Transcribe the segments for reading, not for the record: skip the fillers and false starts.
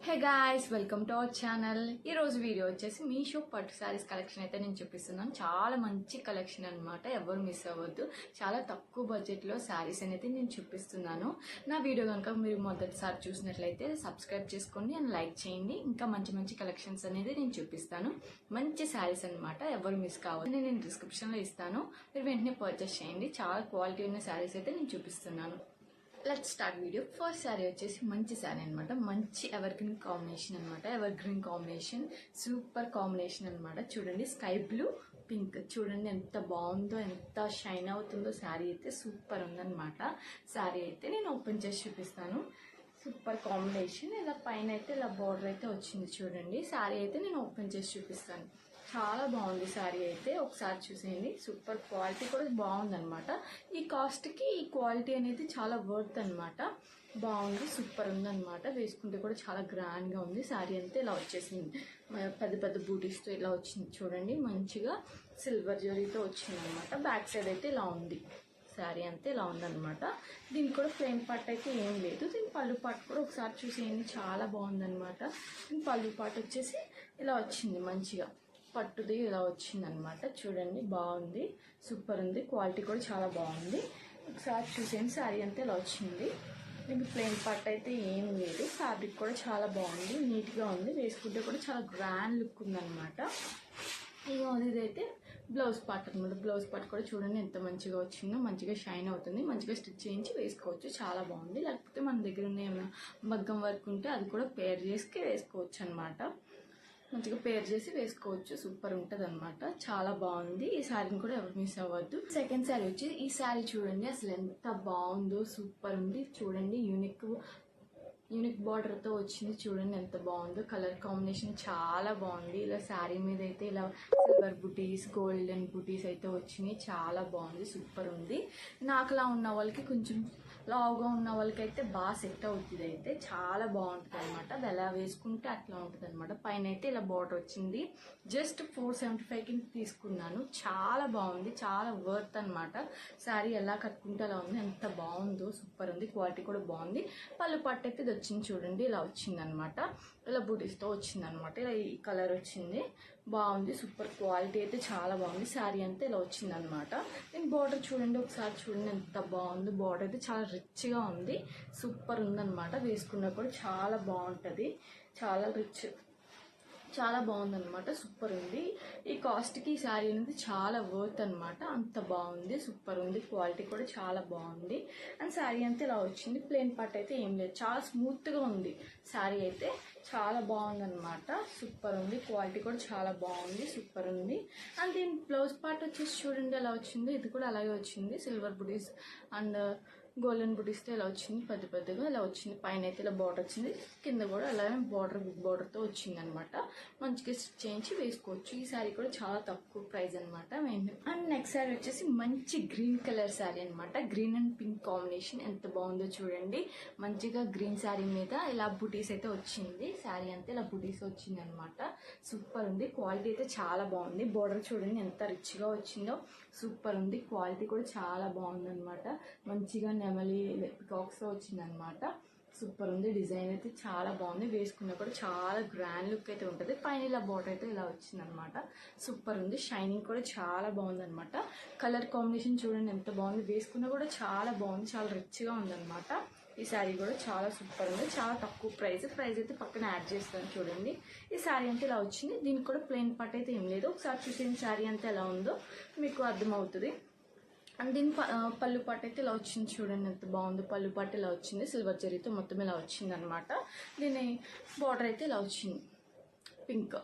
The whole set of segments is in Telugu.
Hey guys, welcome to our channel. ఈరోజు వీడియో వచ్చేసి మీషో పట్టు శారీస్ కలెక్షన్ అయితే నేను చూపిస్తున్నాను. చాలా మంచి కలెక్షన్ అనమాట, ఎవరు మిస్ అవ్వద్దు. చాలా తక్కువ బడ్జెట్లో శారీస్ అనేది నేను చూపిస్తున్నాను. నా వీడియో కనుక మీరు మొదటిసారి చూసినట్లయితే సబ్స్క్రైబ్ చేసుకోండి అండ్ లైక్ చేయండి. ఇంకా మంచి మంచి కలెక్షన్స్ అనేది నేను చూపిస్తాను. మంచి శారీస్ అనమాట, ఎవరు మిస్ కావద్దు. నేను డిస్క్రిప్షన్లో ఇస్తాను, మీరు వెంటనే పర్చేస్ చేయండి. చాలా క్వాలిటీ ఉన్న శారీస్ అయితే నేను చూపిస్తున్నాను. Let's start video. First sari వచ్చేసి మంచి శారీ అనమాట, మంచి ఎవర్ గ్రీన్ కాంబినేషన్ అనమాట. Ever green combination, super combination అనమాట. చూడండి, స్కై బ్లూ పింక్, చూడండి ఎంత బాగుందో, ఎంత షైన్ అవుతుందో. శారీ అయితే సూపర్ ఉందన్నమాట. శారీ అయితే నేను ఓపెన్ చేసి చూపిస్తాను. Super combination. ఇలా పైన అయితే ఇలా బార్డర్ అయితే వచ్చింది చూడండి. శారీ అయితే నేను ఓపెన్ చేసి చూపిస్తాను. చాలా బాగుంది శారీ అయితే, ఒకసారి చూసేయండి. సూపర్ క్వాలిటీ కూడా బాగుందన్నమాట. ఈ కాస్ట్కి ఈ క్వాలిటీ అనేది చాలా వర్త్ అనమాట. బాగుంది, సూపర్ ఉందన్నమాట. వేసుకుంటే కూడా చాలా గ్రాండ్గా ఉంది. శారీ అంతా ఇలా వచ్చేసింది, పెద్ద పెద్ద బూటీస్తో ఇలా వచ్చింది చూడండి. మంచిగా సిల్వర్ జరీతో వచ్చింది అనమాట. బ్యాక్ సైడ్ అయితే ఇలా ఉంది. శారీ అంతా ఇలా ఉందన్నమాట. దీనికి కూడా ప్లెయిన్ పార్ట్ అయితే ఏం లేదు. దీని పళ్ళు పార్ట్ కూడా ఒకసారి చూసేయండి, చాలా బాగుందన్నమాట. దీని పళ్ళు పార్ట్ వచ్చేసి ఇలా వచ్చింది, మంచిగా పట్టుది ఇలా వచ్చిందనమాట. చూడండి, బాగుంది, సూపర్ ఉంది. క్వాలిటీ కూడా చాలా బాగుంది. ఒకసారి చూసేయండి. శారీ అంతా ఇలా వచ్చింది. దీనికి ప్లెయిన్ పార్ట్ అయితే ఏం లేదు. ఫ్యాబ్రిక్ కూడా చాలా బాగుంది, నీట్గా ఉంది. వేసుకుంటే కూడా చాలా గ్రాండ్ లుక్ ఉందన్నమాట. ఇదైతే బ్లౌజ్ పార్ట్ అనమాట. బ్లౌజ్ పార్ట్ కూడా చూడండి ఎంత మంచిగా వచ్చిందో. మంచిగా షైన్ అవుతుంది. మంచిగా స్టిచ్ చేయించి వేసుకోవచ్చు, చాలా బాగుంది. లేకపోతే మన దగ్గర ఉన్న ఏమైనా మగ్గం వర్క్ ఉంటే అది కూడా పేర్ చేసి వేసుకోవచ్చు అనమాట. మంచిగా పేర్ చేసి వేసుకోవచ్చు, సూపర్ ఉంటుంది అనమాట. చాలా బాగుంది. ఈ శారీని కూడా ఎవరు మిస్ అవ్వద్దు. సెకండ్ శారీ వచ్చి ఈ శారీ చూడండి, అసలు ఎంత బాగుందో, సూపర్ ఉంది. చూడండి, యూనిక్ బార్డర్తో వచ్చింది. చూడండి ఎంత బాగుందో. కలర్ కాంబినేషన్ చాలా బాగుంది. ఇలా శారీ మీద అయితే ఇలా సిల్వర్ బుటీస్, గోల్డెన్ బుటీస్ అయితే వచ్చినాయి. చాలా బాగుంది, సూపర్ ఉంది. నాకులా ఉన్న వాళ్ళకి, కొంచెం లావుగా ఉన్న వాళ్ళకి అయితే బాగా సెట్ అవుతుంది. అయితే చాలా బాగుంటుంది అనమాట. అది ఎలా వేసుకుంటే అట్లా ఉంటుంది అనమాట. పైన అయితే ఇలా బార్డర్ వచ్చింది. జస్ట్ 475కి తీసుకున్నాను. చాలా బాగుంది, చాలా వర్త్ అనమాట. శారీ ఎలా కట్టుకుంటే అలా ఉంది, ఎంత బాగుందో, సూపర్ ఉంది. క్వాలిటీ కూడా బాగుంది. పళ్ళు పట్టు అయితే ఇది వచ్చింది చూడండి, ఇలా వచ్చింది అనమాట. ఇలా బూటీస్తో వచ్చింది అనమాట. ఇలా ఈ కలర్ వచ్చింది, బాగుంది, సూపర్. క్వాలిటీ అయితే చాలా బాగుంది. శారీ అంతా ఇలా వచ్చింది అనమాట. నేను బార్డర్ చూడండి, ఒకసారి చూడండి ఎంత బాగుంది. బార్డర్ అయితే చాలా రిచ్గా ఉంది, సూపర్ ఉందన్నమాట. వేసుకున్నా కూడా చాలా బాగుంటుంది, చాలా రిచ్, చాలా బాగుందన్నమాట. సూపర్ ఉంది. ఈ కాస్ట్కి ఈ శారీ అనేది చాలా వర్త్ అనమాట. అంత బాగుంది, సూపర్ ఉంది. క్వాలిటీ కూడా చాలా బాగుంది. అండ్ శారీ అంతా ఇలా వచ్చింది. ప్లెయిన్ పార్ట్ అయితే ఏం లేదు, చాలా స్మూత్గా ఉంది. శారీ అయితే చాలా బాగుందన్నమాట. సూపర్ ఉంది. క్వాలిటీ కూడా చాలా బాగుంది, సూపర్ ఉంది. అండ్ దీని బ్లౌజ్ పార్ట్ వచ్చేసి చూడండి ఎలా వచ్చింది. ఇది కూడా అలాగే వచ్చింది, సిల్వర్ బుటీస్ అండ్ గోల్డెన్ బుటీస్తో ఇలా వచ్చింది. పెద్ద పెద్దగా ఇలా వచ్చింది. పైన అయితే ఇలా బార్డర్ వచ్చింది, కింద కూడా అలాగే బార్డర్, బిగ్ బార్డర్తో వచ్చింది అనమాట. మంచిగా స్టిచ్ చేయించి వేసుకోవచ్చు. ఈ శారీ కూడా చాలా తక్కువ ప్రైస్ అనమాట. అండ్ నెక్స్ట్ శారీ వచ్చేసి మంచి గ్రీన్ కలర్ శారీ అనమాట. గ్రీన్ అండ్ పింక్ కాంబినేషన్ ఎంత బాగుందో చూడండి. మంచిగా గ్రీన్ శారీ మీద ఇలా బుటీస్ అయితే వచ్చింది. శారీ అంతా ఇలా బుటీస్ వచ్చింది అనమాట. సూపర్ ఉంది. క్వాలిటీ అయితే చాలా బాగుంది. బార్డర్ చూడండి ఎంత రిచ్గా వచ్చిందో, సూపర్ ఉంది. క్వాలిటీ కూడా చాలా బాగుంది అనమాట. మంచిగా నెమలి పికాక్స్తో వచ్చిందనమాట. సూపర్ ఉంది. డిజైన్ అయితే చాలా బాగుంది. వేసుకున్నా కూడా చాలా గ్రాండ్ లుక్ అయితే ఉంటుంది. పైన ఇలా బార్డర్ అయితే ఇలా వచ్చిందనమాట. సూపర్ ఉంది. షైనింగ్ కూడా చాలా బాగుంది అనమాట. కలర్ కాంబినేషన్ చూడండి ఎంత బాగుంది. వేసుకున్నా కూడా చాలా బాగుంది, చాలా రిచ్గా ఉందన్నమాట. ఈ శారీ కూడా చాలా సూపర్ ఉంది. చాలా తక్కువ ప్రైస్ అయితే పక్కన యాడ్ చేస్తాను చూడండి. ఈ శారీ అంతా ఇలా వచ్చింది. దీనికి కూడా ప్లెయిన్ పార్ట్ అయితే ఏం లేదు. ఒకసారి చూసిన శారీ అంతా ఎలా ఉందో మీకు అర్థమవుతుంది. అండ్ దీని పళ్ళు పాటు అయితే ఇలా వచ్చింది చూడండి ఎంత బాగుందో. పళ్ళు పాటు ఇలా వచ్చింది, సిల్వర్ జరీతో మొత్తం ఇలా వచ్చింది అనమాట. దీని బార్డర్ అయితే ఇలా వచ్చింది, పింక్,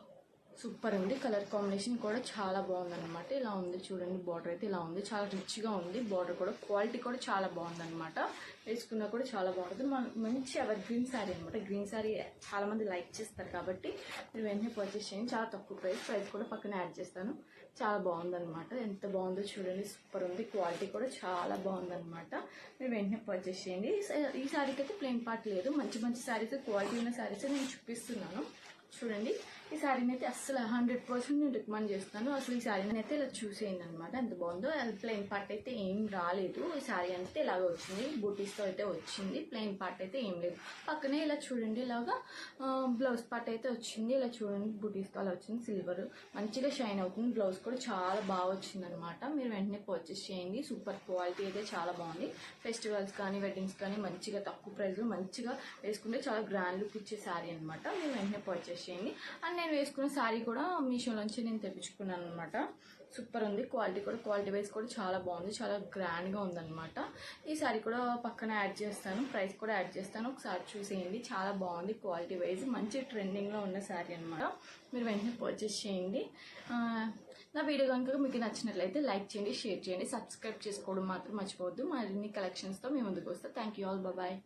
సూపర్ ఉంది. కలర్ కాంబినేషన్ కూడా చాలా బాగుందన్నమాట. ఇలా ఉంది చూడండి. బార్డర్ అయితే ఇలా ఉంది, చాలా రిచ్గా ఉంది. బార్డర్ కూడా క్వాలిటీ కూడా చాలా బాగుందన్నమాట. వేసుకున్నా కూడా చాలా బాగుంటుంది. మంచి ఎవర్ గ్రీన్ శారీ అనమాట. గ్రీన్ శారీ చాలా మంది లైక్ చేస్తారు కాబట్టి మీరు వెంటనే పర్చేస్ చేయండి. చాలా తక్కువ ప్రైస్ కూడా పక్కన యాడ్ చేస్తాను. చాలా బాగుందన్నమాట. ఎంత బాగుందో చూడండి, సూపర్ ఉంది. క్వాలిటీ కూడా చాలా బాగుందన్నమాట. మీరు వెంటనే పర్చేస్ చేయండి. ఈ శారీకి అయితే ప్లెయిన్ పార్ట్ లేదు. మంచి మంచి శారీస్, క్వాలిటీ ఉన్న శారీస్ నేను చూపిస్తున్నాను, చూడండి ఈ శారీని అయితే అస్సలు 100% నేను రికమెండ్ చేస్తాను. అసలు ఈ శారీని అయితే ఇలా చూసేయండి అనమాట, ఎంత బాగుందో. ప్లెయిన్ పార్ట్ అయితే ఏం రాలేదు, ఈ శారీ అయితే ఇలాగ వచ్చింది, బూటీస్తో అయితే వచ్చింది. ప్లెయిన్ పార్ట్ అయితే ఏం లేదు. పక్కనే ఇలా చూడండి, ఇలాగా బ్లౌజ్ పార్ట్ అయితే వచ్చింది. ఇలా చూడండి బూటీస్తో అలా వచ్చింది, సిల్వర్ మంచిగా షైన్ అవుతుంది. బ్లౌజ్ కూడా చాలా బాగా వచ్చింది అనమాట. మీరు వెంటనే పర్చేస్ చేయండి. సూపర్ క్వాలిటీ అయితే చాలా బాగుంది. ఫెస్టివల్స్ కానీ వెడ్డింగ్స్ కానీ మంచిగా తక్కువ ప్రైస్లో మంచిగా వేసుకుంటే చాలా గ్రాండ్ లుక్ ఇచ్చే శారీ అనమాట. మీరు వెంటనే పర్చేస్ చేయండి. అండ్ నేను వేసుకున్న శారీ కూడా మీషోలోంచి నేను తెప్పించుకున్నాను అనమాట. సూపర్ ఉంది, క్వాలిటీ వైజ్ కూడా చాలా బాగుంది, చాలా గ్రాండ్గా ఉందన్నమాట. ఈ శారీ కూడా పక్కన యాడ్ చేస్తాను, ప్రైస్ కూడా యాడ్ చేస్తాను, ఒకసారి చూసేయండి. చాలా బాగుంది క్వాలిటీ వైజ్, మంచి ట్రెండింగ్లో ఉన్న శారీ అనమాట. మీరు వెంటనే పర్చేస్ చేయండి. నా వీడియో కనుక మీకు నచ్చినట్లయితే లైక్ చేయండి, షేర్ చేయండి, సబ్స్క్రైబ్ చేసుకోవడం మాత్రం మర్చిపోవద్దు. మరిన్ని కలెక్షన్స్తో మీ ముందుకు వస్తాను. Thank you all, bye.